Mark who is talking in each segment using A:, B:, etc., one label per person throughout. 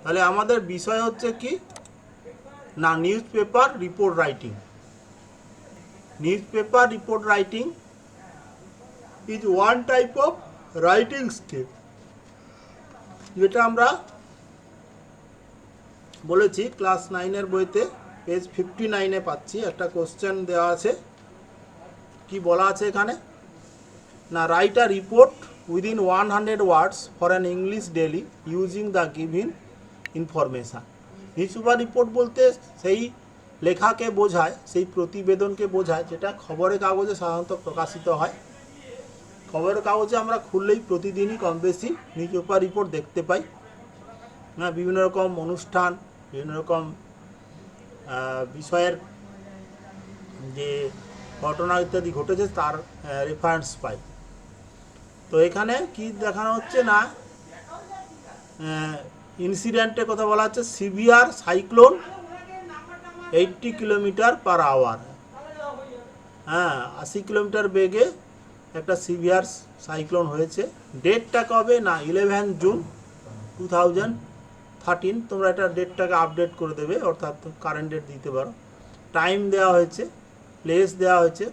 A: তাহলে আমাদের বিষয় হচ্ছে কি না news paper report writing. News paper report writing is one type of writing skill, যেটা আমরা বলেছি ক্লাস 9-এর বইতে পেজ 59-এ পাচ্ছি। একটা কোশ্চেন দেওয়া আছে, কি বলা আছে এখানে না write a report within 100 words for an English daily using the given information. News paper report বলতে সেই লেখাকে বোঝায়, সেই প্রতিবেদনকে বোঝায় যেটা খবরের কাগজে সাধারণত প্রকাশিত হয়। খবরের কাগজে আমরা খুললেই প্রতিদিনই কম বেশি নিউজ পেপার রিপোর্ট দেখতে পাই। হ্যাঁ, বিভিন্ন রকম অনুষ্ঠান, বিভিন্ন রকম বিষয়ের যে ঘটনা ইত্যাদি ঘটেছে তার রেফারেন্স পাই। তো এখানে কি দেখানো হচ্ছে না ইনসিডেন্টের কথা বলা হচ্ছে, severe cyclone 80 kilometre per hour. হ্যাঁ, 80 কিলোমিটার বেগে একটা সিভিয়ার সাইক্লোন হয়েছে। ডেটটা কবে না 11 জুন 2013। তোমরা এটা ডেটটাকে আপডেট করে দেবে, অর্থাৎ কারেন্ট ডেট দিতে পারো। টাইম দেওয়া হয়েছে, প্লেস দেওয়া হয়েছে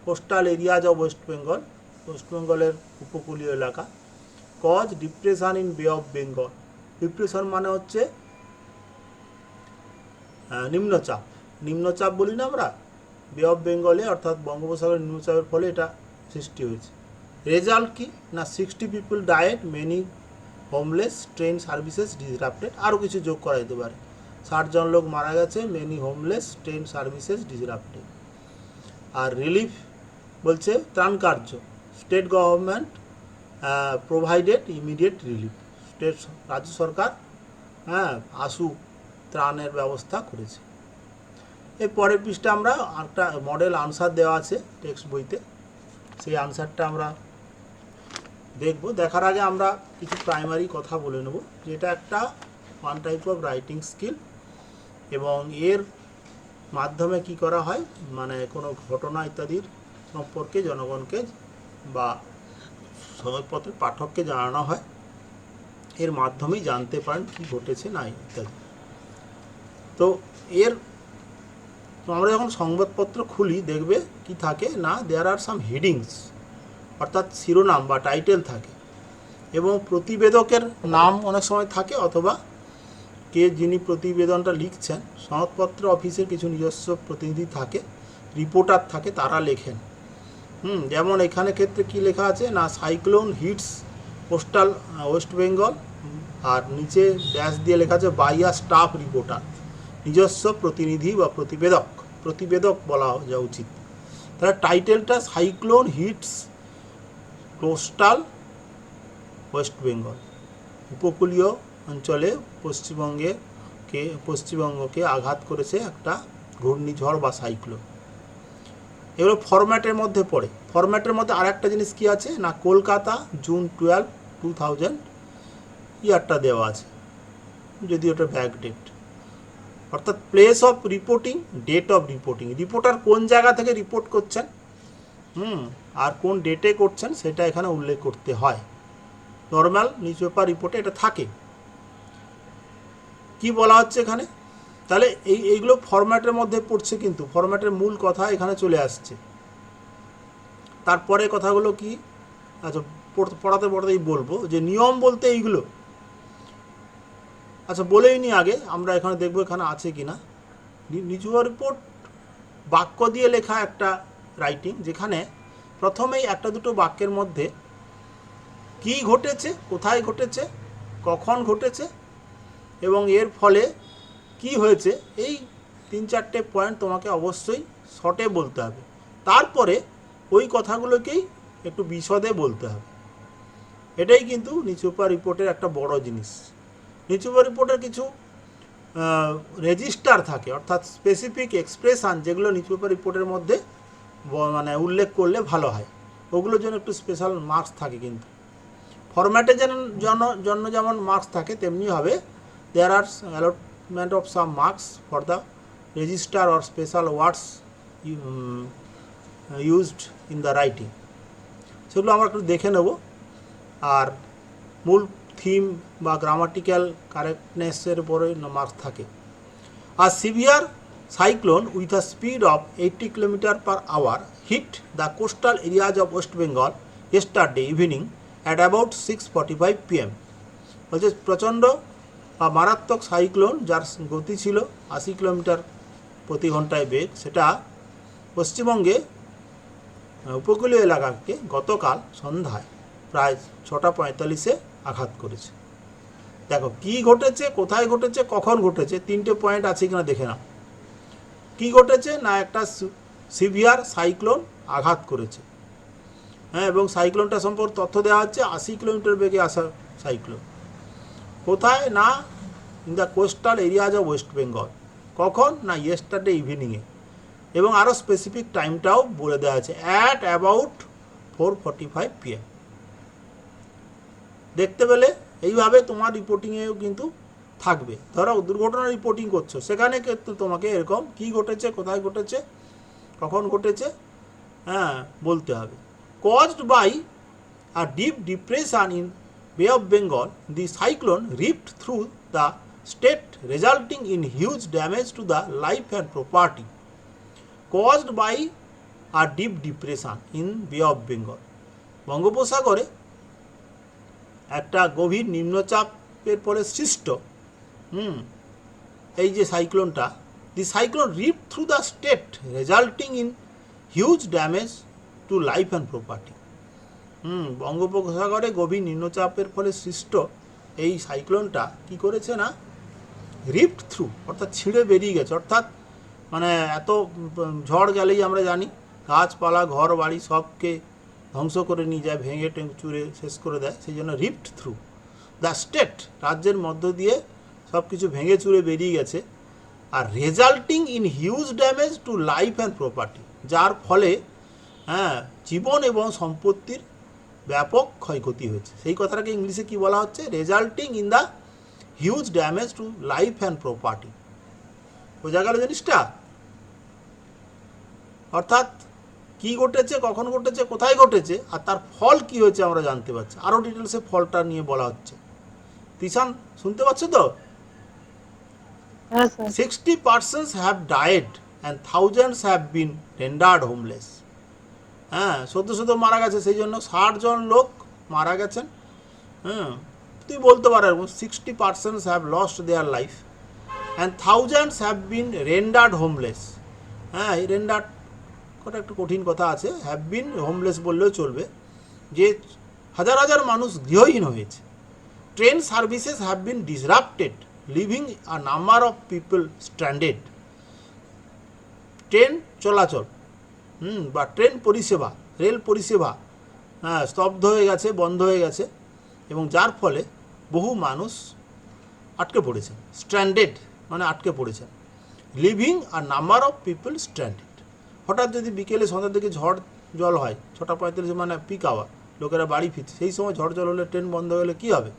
A: coastal areas of West Bengal, West বেঙ্গলের উপকূলীয় এলাকা। কজ ডিপ্রেশন ইন বে অফ বেঙ্গল। ডিপ্রেশন মানে হচ্ছে নিম্নচাপ। নিম্নচাপ বলি না আমরা বে অফ বেঙ্গলে, অর্থাৎ বঙ্গোপসাগরের নিম্নচাপের ফলে এটা সৃষ্টি হয়েছে। রেজাল্ট কি না 60 people died, many homeless, train services disrupted. আরও কিছু যোগ করা যেতে পারে, 60 জন লোক মারা গেছে, many homeless, train services disrupted. আর রিলিফ বলছে ত্রাণ কার্য, state government provided immediate relief. State রাজ্য সরকার আশু ত্রাণের ব্যবস্থা করেছে। এর পরের পৃষ্ঠা আমরা একটা মডেল আনসার দেওয়া আছে টেক্সট বইতে, সেই আনসারটা আমরা দেখব। দেখার আগে আমরা কিছু প্রাইমারি কথা বলে নেব, যেটা একটা one type of writing skill এবং এর মাধ্যমে কি করা হয় মানে কোনো ঘটনা ইত্যাদির সম্পর্কে জনগণকে বা সংবাদপত্রের পাঠককে জানানো হয়। এর মাধ্যমেই জানতে পারেন কী ঘটেছে না ইত্যাদি। তো এর আমরা যখন সংবাদপত্র খুলি দেখবে কি থাকে না দেয়ার আর সাম হেডিংস, অর্থাৎ শিরোনাম বা টাইটেল থাকে, এবং প্রতিবেদকের নাম অনেক সময় থাকে, অথবা কে যিনি প্রতিবেদনটা লিখছেন সংবাদপত্র অফিসের কিছু নিজস্ব প্রতিনিধি থাকে, রিপোর্টার থাকে, তারা লেখেন। যেমন এখানে ক্ষেত্রে কি লেখা আছে না cyclone hits coastal West Bengal, আর নিচে ড্যাশ দিয়ে লেখা আছে বাই আ স্টাফ রিপোর্টার, নিজস্ব প্রতিনিধি বা প্রতিবেদক বলা যা উচিত। তাহলে টাইটেলটা cyclone hits coastal West Bengal, উপকূলীয় অঞ্চলে পশ্চিমবঙ্গকে আঘাত করেছে একটা ঘূর্ণিঝড় বা সাইক্লোন। এগুলো ফরম্যাটের মধ্যে পড়ে। ফরম্যাটের মধ্যে আর একটা জিনিস কি আছে না কলকাতা জুন 12, 2000 ইয়ারটা দেওয়া আছে, যদি ওটা ব্যাক ডেট, অর্থাৎ place of reporting, date of reporting, reporter কোন জায়গা থেকে রিপোর্ট করছেন আর কোন ডেটে করছেন সেটা এখানে উল্লেখ করতে হয়। নর্মাল নিউজ পেপার রিপোর্টে এটা থাকে। কি বলা হচ্ছে এখানে, তাহলে এইগুলো ফরম্যাটের মধ্যে পড়ছে, কিন্তু ফরম্যাটের মূল কথা এখানে চলে আসছে। তারপরে কথাগুলো কি আচ্ছা পড়াতেই বলবো যে নিয়ম বলতে এইগুলো। আচ্ছা বলেই নি আগে, আমরা এখানে দেখবো এখানে আছে কি না। নিউজ পেপার রিপোর্ট বাক্য দিয়ে লেখা একটা রাইটিং, যেখানে প্রথমেই একটা দুটো বাক্যের মধ্যে কি ঘটেছে, কোথায় ঘটেছে, কখন ঘটেছে এবং এর ফলে কি হয়েছে, এই 3-4টে পয়েন্ট তোমাকে অবশ্যই শর্টে বলতে হবে। তারপরে ওই কথাগুলোকেই একটু বিশদে বলতে হবে। এটাই কিন্তু নিউজ পেপার রিপোর্টের একটা বড় জিনিস। নিউজ পেপার রিপোর্টের কিছু রেজিস্টার থাকে, অর্থাৎ স্পেসিফিক এক্সপ্রেশান, যেগুলো নিউজ পেপার রিপোর্টের মধ্যে মানে উল্লেখ করলে ভালো হয়, ওগুলোর জন্য একটু স্পেশাল মার্কস থাকে। কিন্তু ফরম্যাটের জন্য যেমন মার্কস থাকে, তেমনি হবে দেয়ার আর allotment of some marks for the register or special words used in the writing, সেগুলো আমরা একটু দেখে নেব। আর মূল থিম বা গ্রামাটিক্যাল কারেক্টনেসের উপরে মার্কস থাকে। আর severe cyclone with a speed of 80 kilometre per hour hit the coastal areas of West Bengal yesterday evening at about 6:45 p.m. বলছে প্রচণ্ড বা মারাত্মক সাইক্লোন যার গতি ছিল 80 কিলোমিটার প্রতি ঘন্টায় বেগ, সেটা পশ্চিমবঙ্গে উপকূলীয় এলাকাকে গতকাল সন্ধ্যায় প্রায় 6:45 আঘাত করেছে। দেখো কি ঘটেছে, কোথায় ঘটেছে, কখন ঘটেছে, তিনটে পয়েন্ট আছে কিনা দেখে নাও। কি ঘটেছে না, একটা সিভিয়ার সাইক্লোন আঘাত করেছে, হ্যাঁ, এবং সাইক্লোনটা সম্পর্কে তথ্য দেওয়া হচ্ছে 80 কিলোমিটার বেগে আসা সাইক্লোন। কোথায় না, in the coastal areas of West Bengal. কখন না, ইয়েস্টারডে ইভিনিংয়ে, এবং আরও স্পেসিফিক টাইমটাও বলে দেওয়া আছে, অ্যাট অ্যাবাউট 4:45 p.m. দেখতে পেলে এইভাবে তোমার রিপোর্টিংয়েও কিন্তু থাকবে। ধরো দুর্ঘটনা রিপোর্টিং করছো, সেখানে কিন্তু তোমাকে এরকম কি ঘটেছে, কোথায় ঘটেছে, কখন ঘটেছে, হ্যাঁ, বলতে হবে। Caused by a deep depression in Bay of Bengal, the cyclone ripped through the state, resulting in huge damage to the life and property. Caused by a deep depression in Bay of Bengal. বঙ্গোপসাগরে একটা গভীর নিম্নচাপের ফলে সৃষ্ট এই যে সাইক্লোনটা, the cyclone ripped through the state resulting in huge damage to life and property. বঙ্গোপসাগরে গভীর নিম্নচাপের ফলে সৃষ্ট এই সাইক্লোনটা কি করেছে না, রিপড থ্রু অর্থাৎ ছিঁড়ে বেরিয়ে গেছে, অর্থাৎ মানে এত ঝড় গেলেই আমরা জানি গাছপালা ঘর বাড়ি সবকে ধ্বংস করে নিয়ে যায়, ভেঙে চুরে শেষ করে দেয়, সেই জন্য রিপড থ্রু দ্য স্টেট, রাজ্যের মধ্য দিয়ে সব কিছু ভেঙে চুরে বেরিয়ে গেছে। আর resulting in huge damage to life and property, যার ফলে হ্যাঁ জীবন এবং সম্পত্তির ব্যাপক ক্ষয়ক্ষতি হয়েছে। সেই কথাটাকে ইংলিশে কি বলা হচ্ছে, resulting in the huge damage to life and property. বোঝা গেল জিনিসটা? অর্থাৎ কি ঘটেছে, কখন ঘটেছে, কোথায় ঘটেছে, আর তার ফল কি হয়েছে আমরা জানতে পারছি। আরও ডিটেলসে ফলটা নিয়ে বলা হচ্ছে। তিশান শুনতে পাচ্ছ তো? 60 persons have died and thousands have been rendered homeless. হ্যাঁ, সদ্য মারা গেছে, সেই জন্য 60 জন লোক মারা গেছেন। হ্যাঁ, তুই বলতে পারো 60 persons have lost their life and thousands have been rendered homeless. হ্যাঁ, এই রেন্ডার্ড কথা একটু কঠিন কথা আছে, হ্যাভ বিন হোমলেস বললেও চলবে, যে হাজার হাজার মানুষ গৃহহীন হয়েছে। Train services have been disrupted, living a number of people stranded. Train চলাচল বা ট্রেন পরিষেবা, রেল পরিষেবা হ্যাঁ স্তব্ধ হয়ে গেছে, বন্ধ হয়ে গেছে, এবং যার ফলে বহু মানুষ আটকে পড়েছে। স্ট্র্যান্ডেড মানে আটকে পড়েছে। Living a number of people stranded. হঠাৎ যদি বিকেলে সন্ধ্যার দিকে ঝড় জল হয়, 6:45 মানে পিক আওয়ার, লোকেরা বাড়ি ফিরছে, সেই সময় ঝড় জল হলে, ট্রেন বন্ধ হলে কী হবে,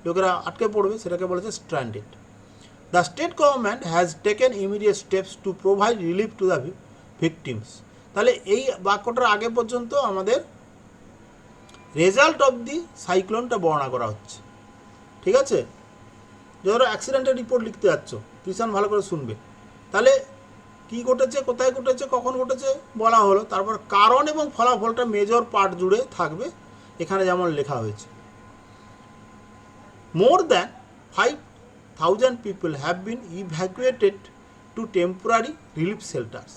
A: লোকেরা আটকে পড়বে, সেটাকে বলেছে stranded. The state government has taken immediate steps to provide relief to the victims. তাহলে এই বাক্যটার আগে পর্যন্ত আমাদের রেজাল্ট অফ দি সাইক্লোনটা বর্ণনা করা হচ্ছে, ঠিক আছে? ধরো অ্যাক্সিডেন্টের রিপোর্ট লিখতে যাচ্ছ, কিষান ভালো করে শুনবে, তাহলে কি ঘটেছে, কোথায় ঘটেছে, কখন ঘটেছে বলা হলো, তারপর কারণ এবং ফলাফলটা মেজর পার্ট জুড়ে থাকবে, এখানে যেমন লেখা হয়েছে। More than 5,000 people have been evacuated to temporary relief shelters.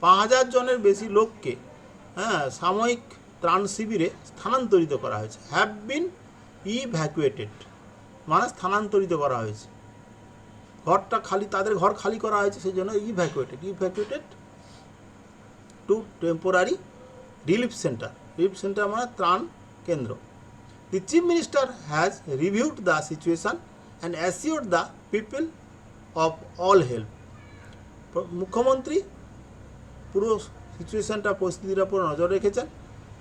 A: 5,000 জনের বেশি লোককে সাময়িক ত্রাণ শিবিরে স্থানান্তরিত করা হয়েছে। হ্যাভ বিন ইভ্যাকুয়েটেড মানে স্থানান্তরিত করা হয়েছে, ঘরটা খালি, তাদের ঘর খালি করা হয়েছে, সেই জন্য evacuated to temporary relief centre. Relief centre মানে ত্রাণ কেন্দ্র। The chief minister has reviewed the situation and assured the people of all help. মুখ্যমন্ত্রী পুরো সিচুয়েশনটা, পরিস্থিতির উপর নজর রেখেছেন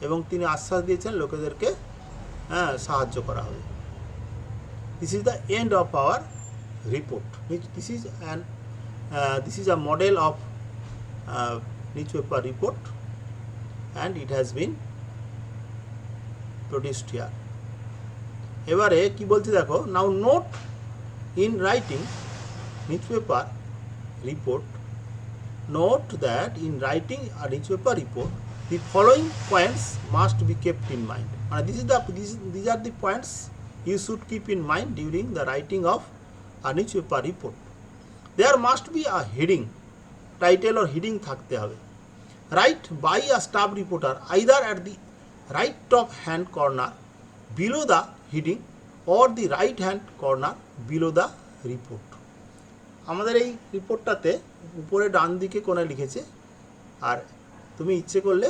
A: এবং তিনি আশ্বাস দিয়েছেন লোকেদেরকে সাহায্য করা হবে। This is the end of our report. This is a model of newspaper report and it has been produced here. এবারে কি বলছে দেখো, now note in writing newspaper report, note that in writing a newspaper report the following points must be kept in mind. These are the points you should keep in mind during the writing of a newspaper report. There must be a heading, title or heading থাকতে হবে. Write by a staff reporter either at the right top hand corner below the heading or the right hand corner below the report. আমাদের এই রিপোর্টটাতে উপরে ডান দিকে কোণে লিখেছে, আর তুমি ইচ্ছে করলে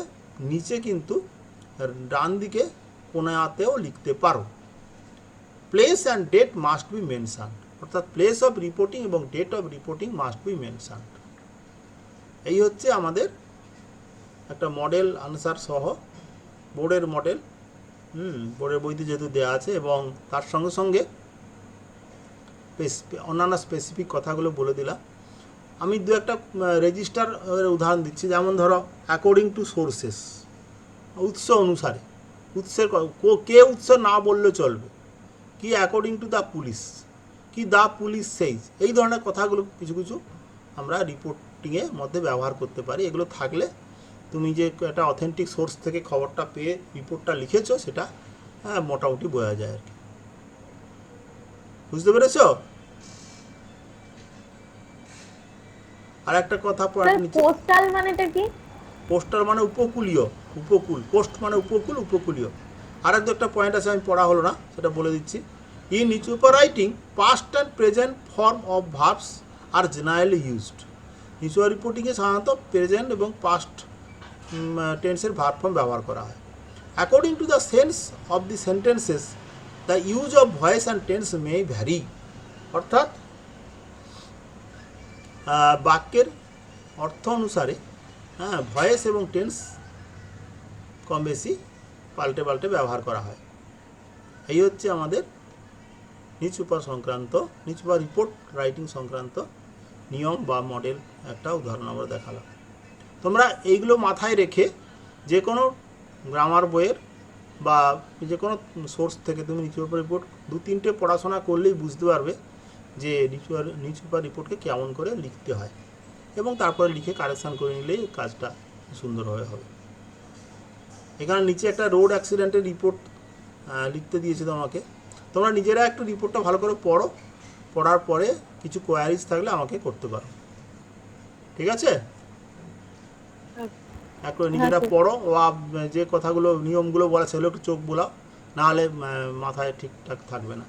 A: নিচে কিন্তু ডান দিকে কোণাতেও লিখতে পারো। Place and date must be mention, অর্থাৎ প্লেস অফ রিপোর্টিং এবং date of reporting must be mention. এই হচ্ছে আমাদের একটা মডেল আনসার সহ বোর্ডের মডেল, বোর্ডের বইতে যেহেতু দেওয়া আছে, এবং তার সঙ্গে সঙ্গে অন্যান্য স্পেসিফিক কথাগুলো বলে দিলাম। আমি দু একটা রেজিস্টার উদাহরণ দিচ্ছি, যেমন ধরো অ্যাকর্ডিং টু সোর্সেস, উৎস অনুসারে, উৎসের কে উৎস না বললে চলবে, কি অ্যাকর্ডিং টু দ্য পুলিশ, কি দ্য পুলিশ সেইজ, এই ধরনের কথাগুলো কিছু কিছু আমরা রিপোর্টিংয়ের মধ্যে ব্যবহার করতে পারি। এগুলো থাকলে তুমি যে একটা অথেন্টিক সোর্স থেকে খবরটা পেয়ে রিপোর্টটা লিখেছো সেটা মোটামুটি বোঝা যায় আর কি। বুঝতে পেরেছ? আর একটা কথা পয়েন্ট নিচে,
B: কোস্টাল মানেটা কি?
A: কোস্টাল মানে উপকূলীয়, উপকূল, কোস্ট মানে উপকূল, উপকূলীয়। আর একটা পয়েন্ট আছে, আমি পড়া হলো না, সেটা বলে দিচ্ছি। In newspaper writing past and present form of verbs are generally used. Newspaper রিপোর্টিংয়ে সাধারণত প্রেজেন্ট এবং পাস্ট টেন্সের ভার্ব ফর্ম ব্যবহার করা হয়। According to the sense of the sentences the use of voice and tense may vary, অর্থাৎ বাক্যের অর্থ অনুসারে ভয়েস এবং টেন্স কম বেশি পাল্টে পাল্টে ব্যবহার করা হয়। এই হচ্ছে আমাদের নিউজপেপার সংক্রান্ত, নিউজপেপার রিপোর্ট রাইটিং সংক্রান্ত নিয়ম বা মডেল একটা উদাহরণ আমরা দেখালাম। তোমরা এইগুলো মাথায় রেখে যে কোনো গ্রামার বইয়ের বা যে কোনো সোর্স থেকে তুমি নিউজপেপার রিপোর্ট দু তিনটে পড়াশোনা করলেই বুঝতে পারবে যে নিউজপেপার রিপোর্টকে কেমন করে লিখতে হয়, এবং তারপরে লিখে কারেকশান করে নিলেই কাজটা সুন্দরভাবে হবে। এখানে নিচে একটা রোড অ্যাক্সিডেন্টের রিপোর্ট লিখতে দিয়েছে তোমাকে, তোমরা নিজেরা একটু রিপোর্টটা ভালো করে পড়ো, পড়ার পরে কিছু কোয়ারিজ থাকলে আমাকে করতে পারো, ঠিক আছে? একটু নিজেরা পড়ো, বা যে কথাগুলো নিয়মগুলো বলা সেগুলো একটু চোখ বোলাও, নাহলে মাথায় ঠিকঠাক থাকবে না।